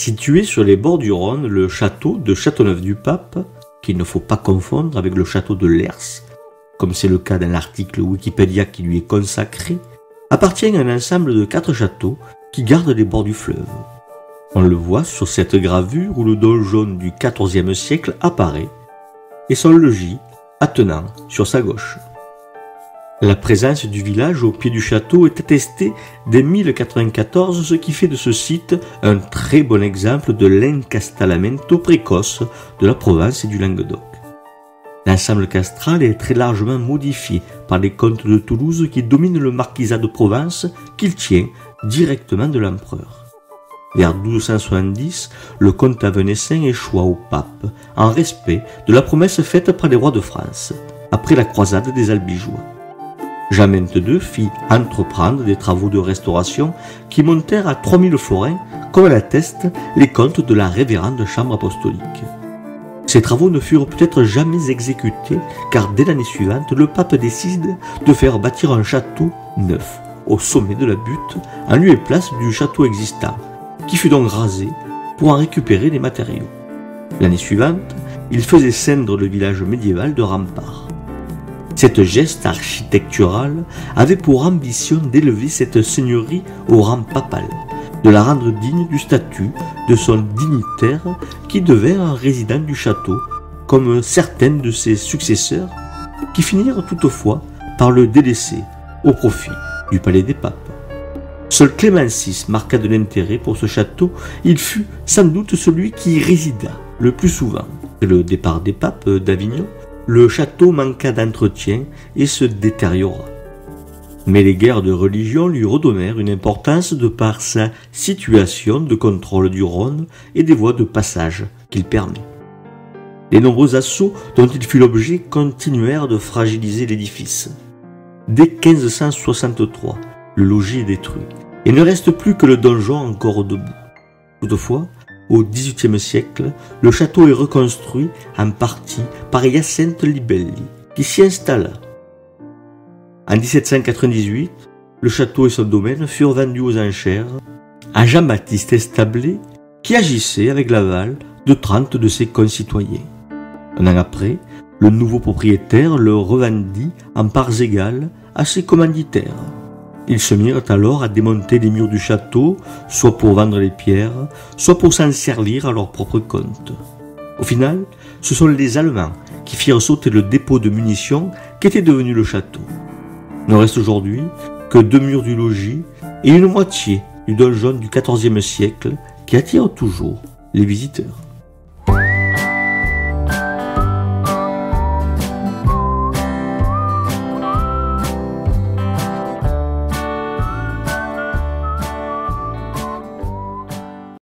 Situé sur les bords du Rhône, le château de Châteauneuf-du-Pape, qu'il ne faut pas confondre avec le château de Lers, comme c'est le cas d'un article Wikipédia qui lui est consacré, appartient à un ensemble de 4 châteaux qui gardent les bords du fleuve. On le voit sur cette gravure où le donjon du XIVe siècle apparaît, et son logis attenant sur sa gauche. La présence du village au pied du château est attestée dès 1094, ce qui fait de ce site un très bon exemple de l'incastellamento précoce de la Provence et du Languedoc. L'ensemble castral est très largement modifié par les comtes de Toulouse qui dominent le marquisat de Provence qu'il tient directement de l'empereur. Vers 1270, le comte avenecin échoua au pape en respect de la promesse faite par les rois de France après la croisade des Albigeois. Jean XXII fit entreprendre des travaux de restauration qui montèrent à 3000 florins, comme l'attestent les comptes de la révérende chambre apostolique. Ces travaux ne furent peut-être jamais exécutés, car dès l'année suivante, le pape décide de faire bâtir un château neuf au sommet de la butte, en lieu et place du château existant, qui fut donc rasé pour en récupérer les matériaux. L'année suivante, il faisait ceindre le village médiéval de Rempart. Cette geste architecturale avait pour ambition d'élever cette seigneurie au rang papal, de la rendre digne du statut de son dignitaire qui devint un résident du château, comme certains de ses successeurs, qui finirent toutefois par le délaisser au profit du palais des papes. Seul Clément VI marqua de l'intérêt pour ce château, il fut sans doute celui qui y résida le plus souvent. Après le départ des papes d'Avignon, le château manqua d'entretien et se détériora. Mais les guerres de religion lui redonnèrent une importance de par sa situation de contrôle du Rhône et des voies de passage qu'il permet. Les nombreux assauts dont il fut l'objet continuèrent de fragiliser l'édifice. Dès 1563, le logis est détruit et ne reste plus que le donjon encore debout. Toutefois, au XVIIIe siècle, le château est reconstruit en partie par Hyacinthe Libelli, qui s'y installa. En 1798, le château et son domaine furent vendus aux enchères à Jean-Baptiste Establé, qui agissait avec l'aval de 30 de ses concitoyens. Un an après, le nouveau propriétaire le revendit en parts égales à ses commanditaires. Ils se mirent alors à démonter les murs du château, soit pour vendre les pierres, soit pour s'en servir à leur propre compte. Au final, ce sont les Allemands qui firent sauter le dépôt de munitions qu'était devenu le château. Il ne reste aujourd'hui que 2 murs du logis et une moitié du donjon du XIVe siècle qui attire toujours les visiteurs.